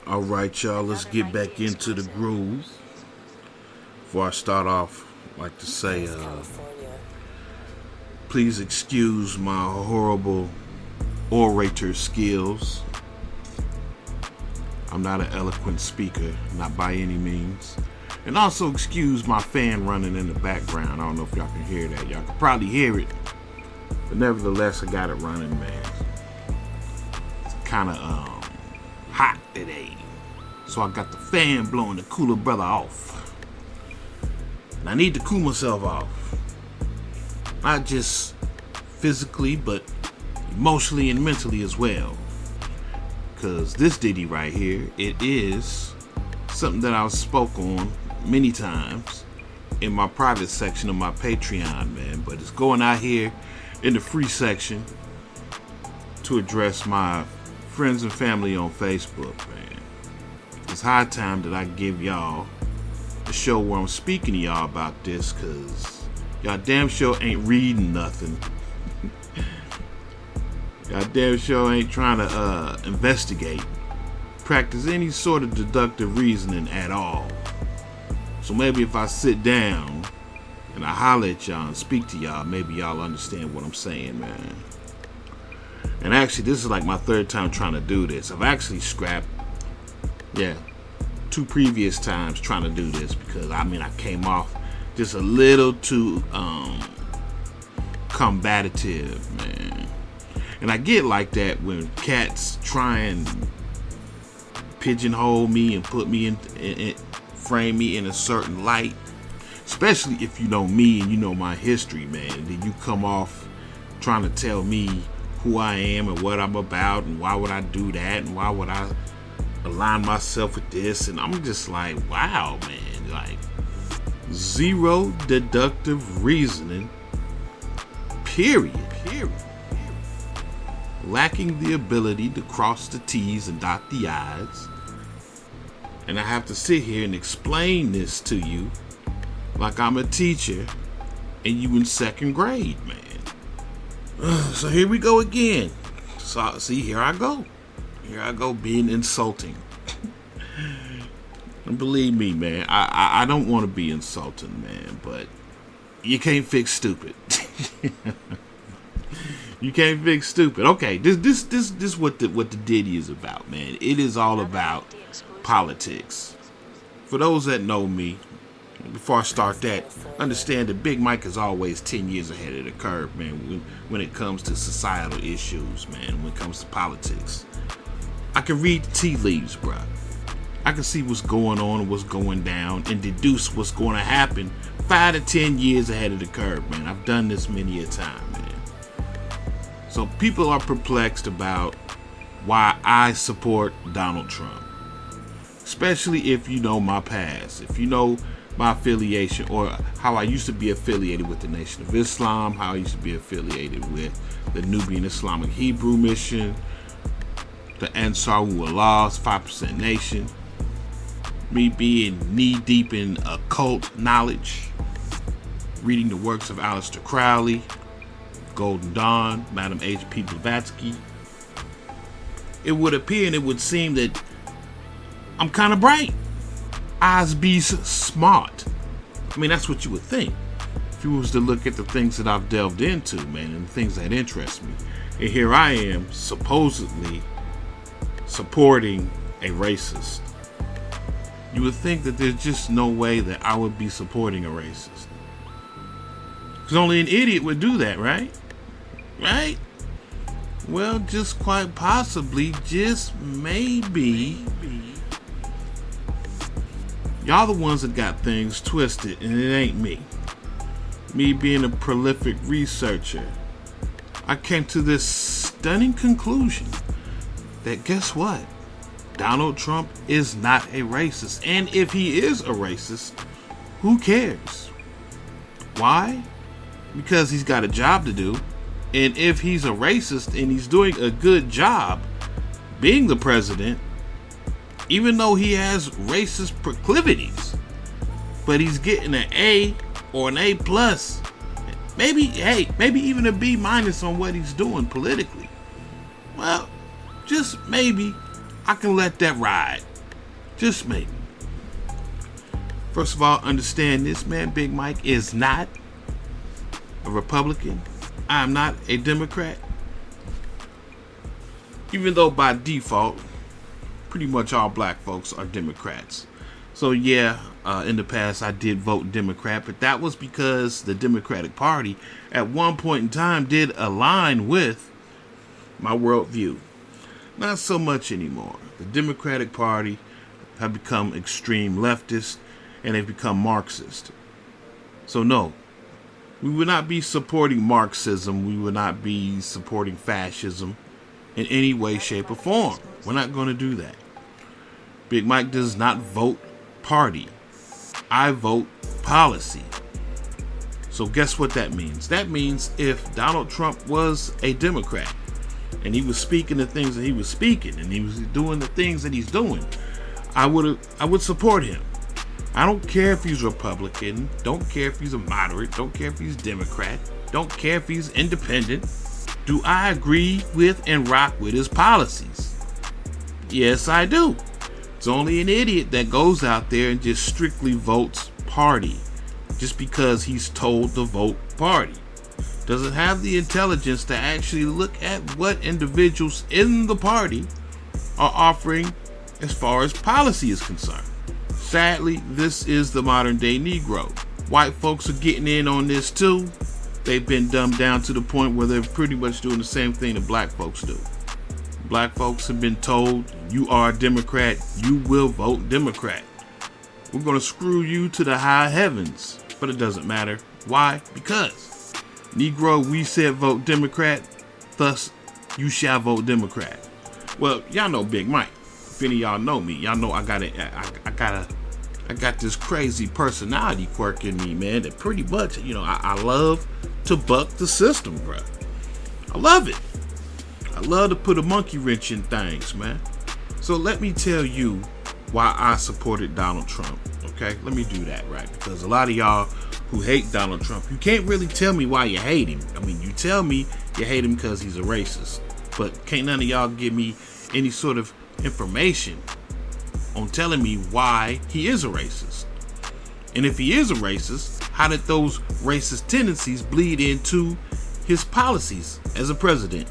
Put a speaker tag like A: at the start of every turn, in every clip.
A: All right, y'all, let's get back into the groove. Before I start off, I'd like to say, please excuse my horrible orator skills. I'm not an eloquent speaker, not by any means. And also excuse my fan running in the background. I don't know if y'all can hear that. Y'all can probably hear it. But nevertheless, I got it running, man. It's kind of hot today. So I got the fan blowing the cooler brother off. And I need to cool myself off. Not just physically, but emotionally and mentally as well. Because this ditty right here, it is something that I've spoke on many times in my private section of my Patreon, man. But it's going out here in the free section to address my friends and family on Facebook, man. It's high time that I give y'all a show where I'm speaking to y'all about this, because y'all damn sure ain't reading nothing. Y'all damn sure ain't trying to investigate, practice any sort of deductive reasoning at all. So maybe if I sit down and I holler at y'all and speak to y'all, maybe y'all understand what I'm saying, man. And actually, this is like my third time trying to do this. I've actually scrapped, 2 previous times trying to do this, because I came off just a little too combative, man. And I get like that when cats try and pigeonhole me and put me in frame me in a certain light. Especially if you know me and you know my history, man. And then you come off trying to tell me who I am and what I'm about and why would I do that and why would I align myself with this. And I'm just like, wow, man. Like, zero deductive reasoning. Period. Lacking the ability to cross the T's and dot the I's. And I have to sit here and explain this to you like I'm a teacher and you in 2nd grade, man. So here we go again. So see, here I go. Here I go being insulting. And believe me, man, I don't want to be insulting, man, but you can't fix stupid. You can't fix stupid. Okay, this what the ditty is about, man. It is all about politics. For those that know me, before I start that, understand that Big Mike is always 10 years ahead of the curve, man, when it comes to societal issues, man, when it comes to politics. I can read the tea leaves, bruh. I can see what's going on and what's going down and deduce what's going to happen 5 to 10 years ahead of the curve, man. I've done this many a time, man. So people are perplexed about why I support Donald Trump. Especially if you know my past, if you know my affiliation, or how I used to be affiliated with the Nation of Islam, how I used to be affiliated with the Nubian Islamic Hebrew Mission, the Ansarullah 5% Nation, me being knee-deep in occult knowledge, reading the works of Aleister Crowley, Golden Dawn, Madam H.P. Blavatsky. It would appear and it would seem that I'm kind of bright. Eyes be smart. That's what you would think if you was to look at the things that I've delved into, man, and the things that interest me. And here I am, supposedly supporting a racist. You would think that there's just no way that I would be supporting a racist. Because only an idiot would do that, right? Right? Well, just quite possibly, just maybe, y'all the ones that got things twisted, and it ain't me. Me being a prolific researcher, I came to this stunning conclusion that guess what? Donald Trump is not a racist. And if he is a racist, who cares? Why? Because he's got a job to do. And if he's a racist and he's doing a good job being the president, even though he has racist proclivities, but he's getting an A or an A plus, maybe even a B minus on what he's doing politically. Well, just maybe I can let that ride. Just maybe. First of all, understand this, man. Big Mike is not a Republican. I am not a Democrat. Even though by default, pretty much all black folks are Democrats. So yeah, in the past I did vote Democrat, but that was because the Democratic Party at one point in time did align with my worldview. Not so much anymore. The Democratic Party have become extreme leftist and they've become Marxist. So no, we would not be supporting Marxism. We would not be supporting fascism in any way, shape, or form. We're not going to do that. Big Mike does not vote party. I vote policy. So guess what that means? That means if Donald Trump was a Democrat and he was speaking the things that he was speaking and he was doing the things that he's doing, I would support him. I don't care if he's Republican, don't care if he's a moderate, don't care if he's Democrat, don't care if he's independent. Do I agree with and rock with his policies? Yes, I do. It's only an idiot that goes out there and just strictly votes party just because he's told to vote party. Doesn't have the intelligence to actually look at what individuals in the party are offering as far as policy is concerned. Sadly, this is the modern day Negro. White folks are getting in on this too. They've been dumbed down to the point where they're pretty much doing the same thing that black folks do. Black folks have been told, you are a Democrat, you will vote Democrat. We're going to screw you to the high heavens. But it doesn't matter. Why? Because Negro, we said vote Democrat, thus you shall vote Democrat. Well, y'all know Big Mike. If any of y'all know me, y'all know I got this crazy personality quirk in me, man, that pretty much, I love to buck the system, bro. I love it. I love to put a monkey wrench in things, man. So let me tell you why I supported Donald Trump, okay? Let me do that, right? Because a lot of y'all who hate Donald Trump, you can't really tell me why you hate him. I mean, you tell me you hate him because he's a racist, but can't none of y'all give me any sort of information on telling me why he is a racist. And if he is a racist, how did those racist tendencies bleed into his policies as a president?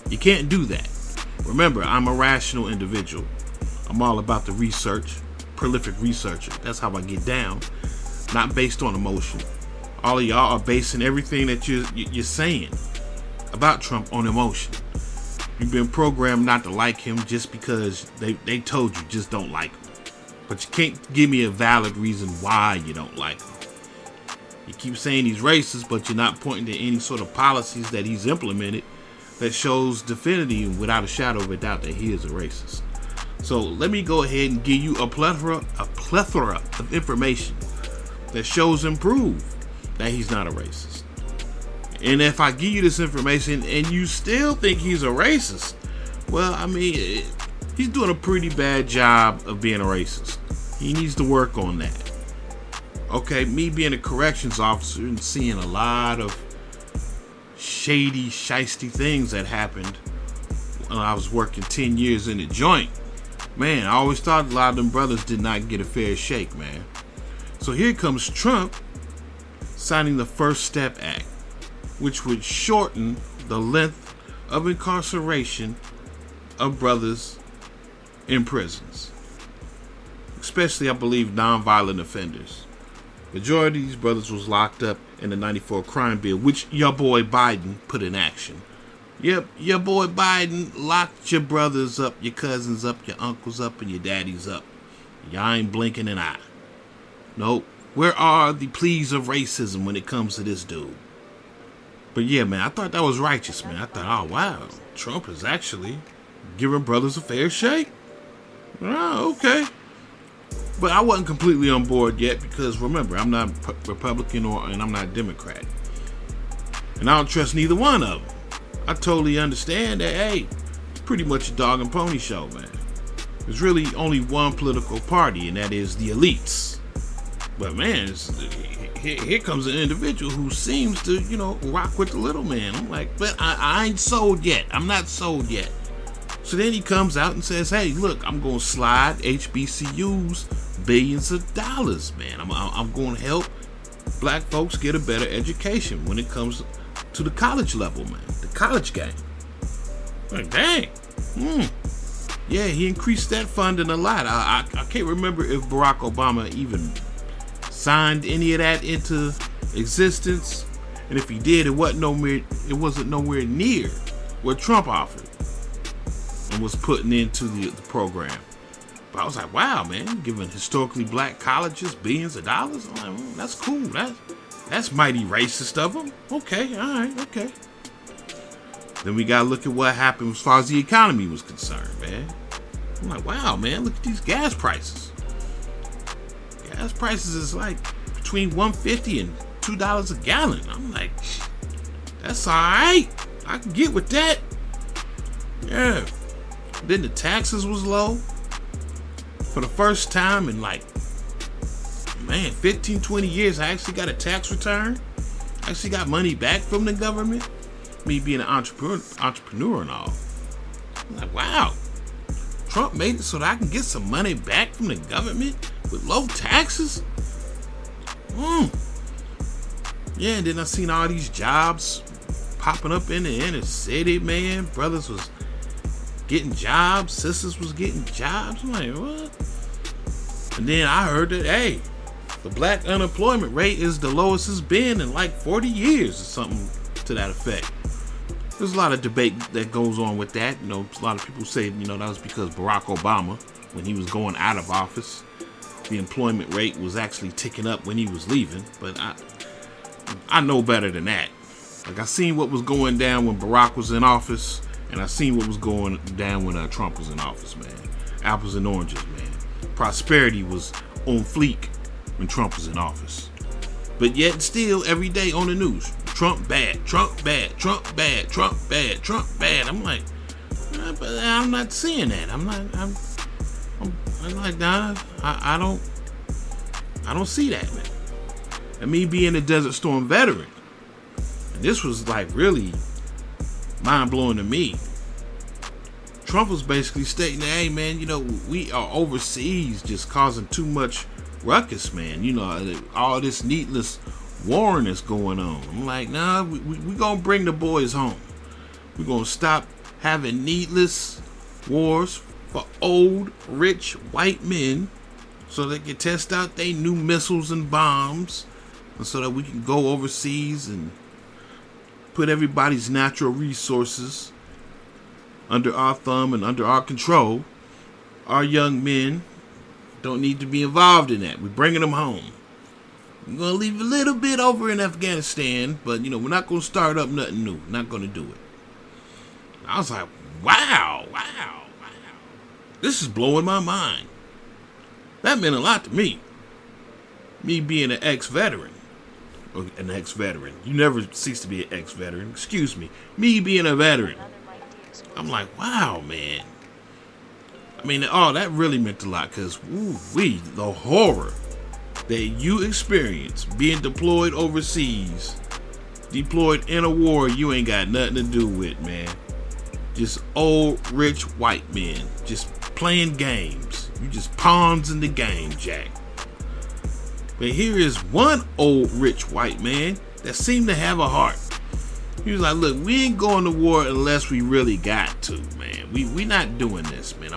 A: You can't do that. Remember, I'm a rational individual. I'm all about the research, prolific researcher. That's how I get down. Not based on emotion. All of y'all are basing everything that you're saying about Trump on emotion. You've been programmed not to like him just because they told you just don't like him. But you can't give me a valid reason why you don't like him. You keep saying he's racist, but you're not pointing to any sort of policies that he's implemented that shows definitively without a shadow of a doubt that he is a racist. So let me go ahead and give you a plethora of information that shows and prove that he's not a racist. And if I give you this information and you still think he's a racist, well, I mean, he's doing a pretty bad job of being a racist. He needs to work on that. Okay, me being a corrections officer and seeing a lot of shady, shisty things that happened when I was working 10 years in the joint. Man, I always thought a lot of them brothers did not get a fair shake, man. So here comes Trump signing the First Step Act, which would shorten the length of incarceration of brothers in prisons. Especially, I believe, nonviolent offenders. Majority of these brothers was locked up in the 94 crime bill, which your boy Biden put in action. Yep, your boy Biden locked your brothers up, your cousins up, your uncles up, and your daddies up. Y'all ain't blinking an eye. Nope. Where are the pleas of racism when it comes to this dude? But yeah, man, I thought that was righteous, man. I thought, oh, wow, Trump is actually giving brothers a fair shake. Oh, okay. But I wasn't completely on board yet because, remember, I'm not Republican and I'm not Democrat. And I don't trust neither one of them. I totally understand that, hey, it's pretty much a dog and pony show, man. There's really only one political party, and that is the elites. But, man, here comes an individual who seems to, rock with the little man. I'm like, but I ain't sold yet. I'm not sold yet. So then he comes out and says, hey, look, I'm going to slide HBCUs billions of dollars, man. I'm going to help black folks get a better education when it comes to the college level, man. The college game. Like, dang. Yeah, he increased that funding a lot. I can't remember if Barack Obama even signed any of that into existence. And if he did, it wasn't nowhere near what Trump offered and was putting into the program. But I was like, wow, man, giving historically black colleges billions of dollars. I'm like, that's cool. That's mighty racist of them. Okay, all right, okay. Then we gotta look at what happened as far as the economy was concerned, man. I'm like, wow, man, look at these gas prices. Gas prices is like between $1.50 and $2 a gallon. I'm like, that's all right. I can get with that. Yeah. Then the taxes was low. For the first time in 15, 20 years, I actually got a tax return. I actually got money back from the government. Me being an entrepreneur and all. I'm like, wow. Trump made it so that I can get some money back from the government with low taxes. Yeah, and then I seen all these jobs popping up in the inner city, man. Brothers was getting jobs, sisters was getting jobs. I'm like, what? And then I heard that, hey, the black unemployment rate is the lowest it's been in like 40 years or something to that effect. There's a lot of debate that goes on with that. You know, a lot of people say, that was because Barack Obama, when he was going out of office, the employment rate was actually ticking up when he was leaving. But I know better than that. Like, I seen what was going down when Barack was in office, and I seen what was going down when Trump was in office, man. Apples and oranges, man. Prosperity was on fleek when Trump was in office. But yet still, every day on the news, Trump bad, Trump bad, Trump bad, Trump bad, Trump bad. I'm like, but I'm not seeing that. I'm like, nah, I don't see that, man. And me being a Desert Storm veteran, and this was like really mind blowing to me. Trump was basically stating that, hey man, we are overseas just causing too much ruckus, man. All this needless warring that's going on. I'm like, nah, we gonna bring the boys home. We're gonna stop having needless wars for old, rich, white men so they can test out their new missiles and bombs, and so that we can go overseas and put everybody's natural resources under our thumb and under our control. Our young men don't need to be involved in that. We're bringing them home. We're going to leave a little bit over in Afghanistan, but, we're not going to start up nothing new. Not going to do it. I was like, wow. This is blowing my mind. That meant a lot to me. Me being an ex-veteran. Or an ex-veteran. You never cease to be an ex-veteran. Excuse me. Me being a veteran. I'm like, wow, man. I mean, that really meant a lot, because, the horror that you experience being deployed overseas, deployed in a war you ain't got nothing to do with, man. Just old, rich, white men, just playing games. You just pawns in the game, Jack. But here is one old, rich, white man that seemed to have a heart. He was like, look, we ain't going to war unless we really got to, man. We not doing this, man.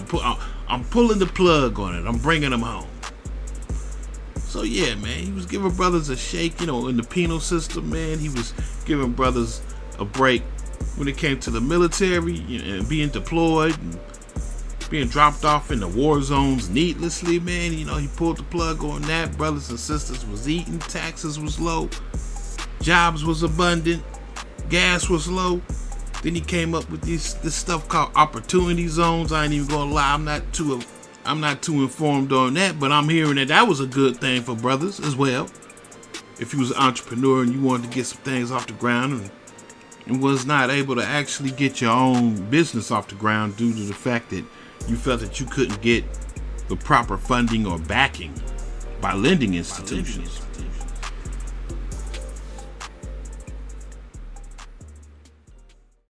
A: I'm pulling the plug on it. I'm bringing them home. So, yeah, man, he was giving brothers a shake, in the penal system, man. He was giving brothers a break when it came to the military, and being deployed and being dropped off in the war zones needlessly, man. He pulled the plug on that. Brothers and sisters was eating. Taxes was low. Jobs was abundant. Gas was low. Then he came up with this stuff called opportunity zones. I ain't even gonna lie, I'm not too informed on that, but I'm hearing that was a good thing for brothers as well. If you was an entrepreneur and you wanted to get some things off the ground and was not able to actually get your own business off the ground due to the fact that you felt that you couldn't get the proper funding or backing by lending institutions.